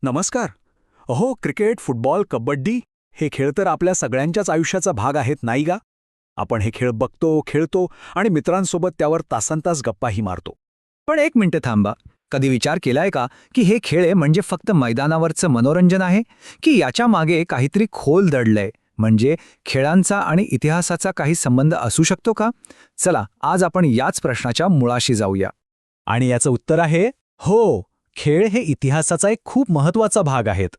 नमस्कार. अहो, cricket, football, kabaddi हे खेळ तर आपल्या सगळ्यांच्याच आयुष्याचा भाग आहेत, नाही का? आपण हे खेळ बघतो, खेळतो आणि मित्रांसोबत त्यावर तासनतास गप्पाही मारतो. पण एक मिनिट थांबा. कधी विचार केलाय का की हे खेळ म्हणजे फक्त मैदानावरचं मनोरंजन आहे की याच्या मागे काहीतरी खोल दडलंय, म्हणजे खेळांचा आणि इतिहासाचा काही संबंध असू शकतो का? चला, आज आपण याच प्रश्नाच्या मुळाशी जाऊया. आणि याचं उत्तर आहे हो. खेळ हे इतिहासाचा एक खूप महत्त्वाचा भाग आहेत.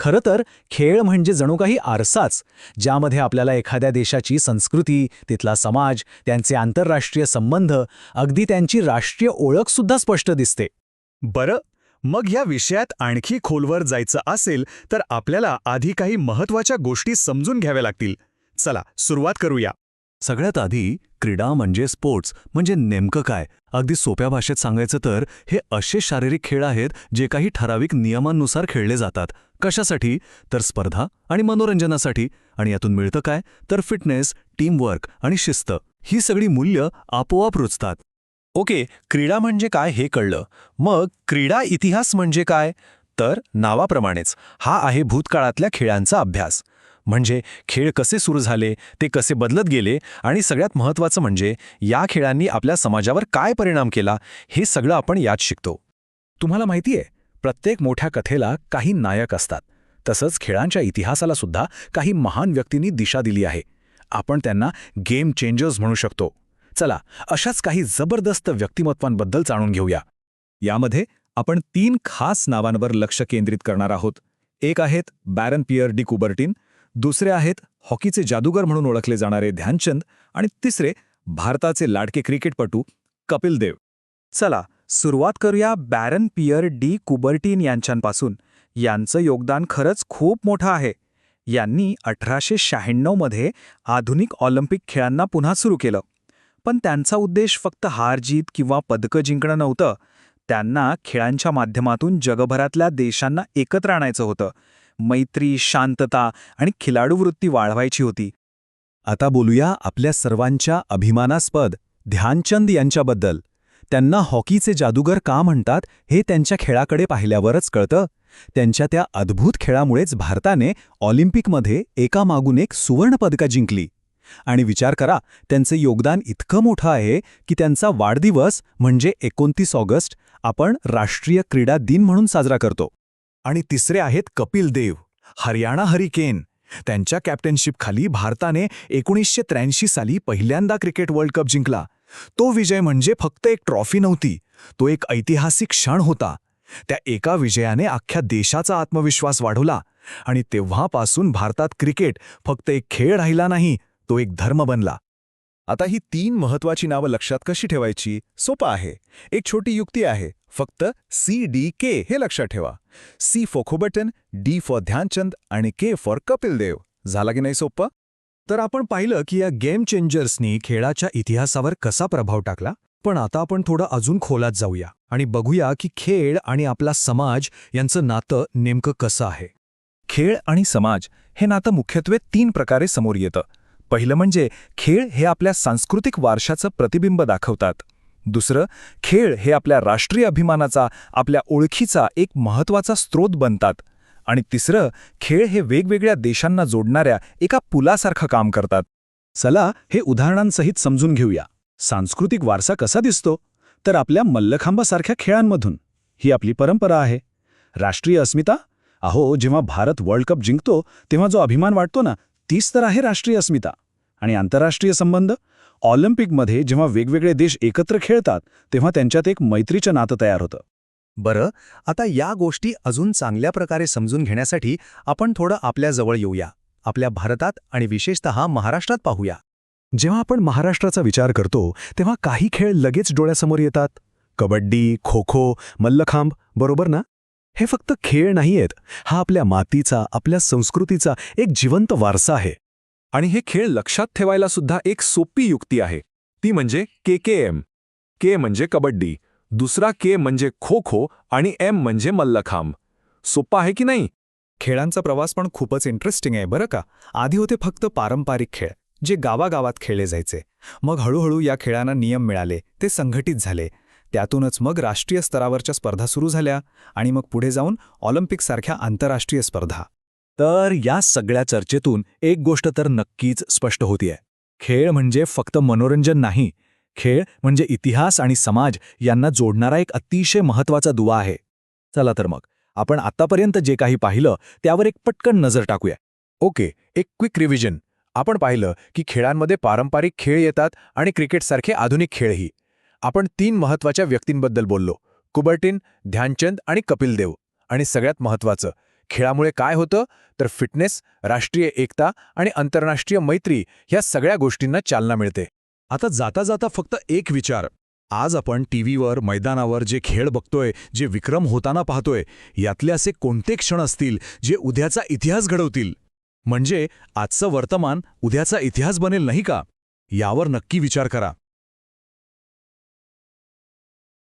खरं तर खेळ म्हणजे जणू काही आरसाच, ज्यामध्ये आपल्याला एखाद्या देशाची संस्कृती, तिथला समाज, त्यांचे आंतरराष्ट्रीय संबंध, अगदी त्यांची राष्ट्रीय ओळखसुद्धा स्पष्ट दिसते. बरं, मग या विषयात आणखी खोलवर जायचं असेल तर आपल्याला आधी काही महत्त्वाच्या गोष्टी समजून घ्याव्या लागतील. चला, सुरुवात करूया. सगळ्यात आधी क्रीडा म्हणजे स्पोर्ट्स म्हणजे नेमकं काय? अगदी सोप्या भाषेत सांगायचं तर हे असे शारीरिक खेळ आहेत जे काही ठराविक नियमांनुसार खेळले जातात. कशासाठी? तर स्पर्धा आणि मनोरंजनासाठी. आणि यातून मिळतं काय? तर फिटनेस, टीमवर्क आणि शिस्त, ही सगळी मूल्य आपोआप रुजतात. ओके, क्रीडा म्हणजे काय हे कळलं. मग क्रीडा इतिहास म्हणजे काय? तर नावाप्रमाणेच हा आहे भूतकाळातल्या खेळांचा अभ्यास. म्हणजे खेळ कसे सुरू झाले, ते कसे बदलत गेले आणि सगळ्यात महत्त्वाचं म्हणजे या खेळांनी आपल्या समाजावर काय परिणाम केला, हे सगळं आपण यात शिकतो. तुम्हाला माहितीये, प्रत्येक मोठ्या कथेला काही नायक असतात. तसंच खेळांच्या इतिहासाला सुद्धा काही महान व्यक्तींनी दिशा दिली आहे. आपण त्यांना गेम चेंजर्स म्हणू शकतो. चला, अशाच काही जबरदस्त व्यक्तिमत्वांबद्दल जाणून घेऊया. यामध्ये आपण 3 खास नावांवर लक्ष केंद्रित करणार आहोत. एक आहेत बॅरन पियर डी कुबर्टिन, दुसरे आहेत हॉकीचे जादूगर म्हणून ओळखले जाणारे ध्यानचंद आणि तिसरे भारताचे लाडके क्रिकेटपटू कपिल देव. चला, सुरुवात करूया बॅरन पियर डी कुबर्टिन यांच्यापासून. यांचं योगदान खरंच खूप मोठं आहे. यांनी 1896 मध्ये आधुनिक ऑलिम्पिक खेळांना पुन्हा सुरू केलं. पण त्यांचा उद्देश फक्त हार-जीत किंवा पदकं जिंकणं नव्हतं. त्यांना खेळांच्या माध्यमातून जगभरातल्या देशांना एकत्र आणायचं होतं. मैत्री, शांतता आणि खिलाडूवृत्ती वाढवायची होती. आता बोलूया आपल्या सर्वांच्या अभिमानास्पद ध्यानचंद यांच्याबद्दल. त्यांना हॉकीचे जादूगर का म्हणतात हे त्यांच्या खेळाकडे पाहिल्यावरच कळतं. त्यांच्या त्या अद्भुत खेळामुळेच भारताने ऑलिम्पिकमध्ये एकामागून एक सुवर्णपदकं जिंकली. आणि विचार करा, त्यांचं योगदान इतकं मोठं आहे की त्यांचा वाढदिवस म्हणजे 29 ऑगस्ट आपण राष्ट्रीय क्रीडा दिन म्हणून साजरा करतो. आणि तिसरे आहेत कपिल देव, हरियाणा हरिकेन. त्यांच्या कॅप्टनशिपखाली भारताने 1983 साली पहिल्यांदा क्रिकेट वर्ल्ड कप जिंकला. तो विजय म्हणजे फक्त एक ट्रॉफी नव्हती, तो एक ऐतिहासिक क्षण होता. त्या एका विजयाने अख्ख्या देशाचा आत्मविश्वास वाढवला आणि तेव्हापासून भारतात क्रिकेट फक्त एक खेळ राहिला नाही, तो एक धर्म बनला. आता ही 3 महत्त्वाची नावं लक्षात कशी ठेवायची? सोपं आहे. एक छोटी युक्ती आहे. फक्त CDK हे लक्षात ठेवा. C for Coubertin, D for Dhyan Chand आणि K फॉर कपिल देव. झाला की नाही सोपं? तर आपण पाहिलं की या गेम चेंजर्सनी खेळाच्या इतिहासावर कसा प्रभाव टाकला. पण आता आपण थोडं अजून खोलात जाऊया आणि बघूया की खेळ आणि आपला समाज यांचं नातं नेमकं कसं आहे. खेळ आणि समाज हे नातं मुख्यत्वे 3 प्रकारे समोर येतं. पहिलं म्हणजे खेळ हे आपल्या सांस्कृतिक वारशाचं प्रतिबिंब दाखवतात. दुसरं, खेळ हे आपल्या राष्ट्रीय अभिमानाचा, आपल्या ओळखीचा एक महत्त्वाचा स्रोत बनतात. आणि तिसरं, खेळ हे वेगवेगळ्या देशांना जोडणाऱ्या एका पुलासारखं काम करतात. चला, हे उदाहरणांसहित समजून घेऊया. सांस्कृतिक वारसा कसा दिसतो? तर आपल्या मल्लखांबासारख्या खेळांमधून. ही आपली परंपरा आहे. राष्ट्रीय अस्मिता? अहो, जेव्हा भारत वर्ल्ड कप जिंकतो तेव्हा जो अभिमान वाटतो ना, तीच तर आहे राष्ट्रीय अस्मिता. आणि आंतरराष्ट्रीय संबंध? ऑलिम्पिकमध्ये जेव्हा वेगवेगळे देश एकत्र खेळतात तेव्हा त्यांच्यात एक मैत्रीचं नातं तयार होतं. बरं, आता या गोष्टी अजून चांगल्या प्रकारे समजून घेण्यासाठी आपण थोडं आपल्या जवळ येऊया. आपल्या भारतात आणि विशेषतः महाराष्ट्रात पाहूया. जेव्हा आपण महाराष्ट्राचा विचार करतो तेव्हा काही खेळ लगेच डोळ्यासमोर येतात. कबड्डी, खो-खो, मल्लखांब, बरोबर ना? हे फक्त खेळ नाहीयेत. हा आपल्या मातीचा, आपल्या संस्कृतीचा एक जिवंत वारसा आहे. आणि हे खेळ लक्षात ठेवायला सुद्धा एक सोपी युक्ती आहे. ती म्हणजे KKM. K म्हणजे कबड्डी, दुसरा K म्हणजे खो-खो आणि M म्हणजे मल्लखांब. सोपं आहे की नाही? खेळांचा प्रवास पण खूपच इंटरेस्टिंग आहे बरं का. आधी होते फक्त पारंपरिक खेळ, जे गावागावात खेळले जायचे. मग हळूहळू या खेळांना नियम मिळाले, ते संघटित झाले. त्यातूनच मग राष्ट्रीय स्तरावरच्या स्पर्धा सुरू झाल्या आणि मग पुढे जाऊन ऑलिम्पिकसारख्या आंतरराष्ट्रीय स्पर्धा. तर या सगळ्या चर्चेतून एक गोष्ट तर नक्कीच स्पष्ट होतीये. खेळ म्हणजे फक्त मनोरंजन नाही. खेळ म्हणजे इतिहास आणि समाज यांना जोडणारा एक अतिशय महत्त्वाचा दुवा आहे. चला तर मग आपण आत्तापर्यंत जे काही पाहिलं त्यावर एक पटकन नजर टाकूया. ओके, एक क्विक रिव्हिजन. आपण पाहिलं की खेळांमध्ये पारंपरिक खेळ येतात आणि क्रिकेटसारखे आधुनिक खेळही. आपण 3 महत्त्वाच्या व्यक्तींबद्दल बोललो: कुबर्टिन, ध्यानचंद आणि कपिल देव. आणि सगळ्यात महत्त्वाचं, खेळामुळे काय होतं तर फिटनेस, राष्ट्रीय एकता आणि आंतरराष्ट्रीय मैत्री ह्या सगळ्या गोष्टींना चालना मिळते. आता जाता जाता फक्त एक विचार. आज आपण टीव्हीवर, मैदानावर जे खेळ बघतोय, जे विक्रम होताना पाहतोय, यातले असे कोणते क्षण असतील जे उद्याचा इतिहास घडवतील? म्हणजे आजचं वर्तमान उद्याचा इतिहास बनेल नाही का? यावर नक्की विचार करा.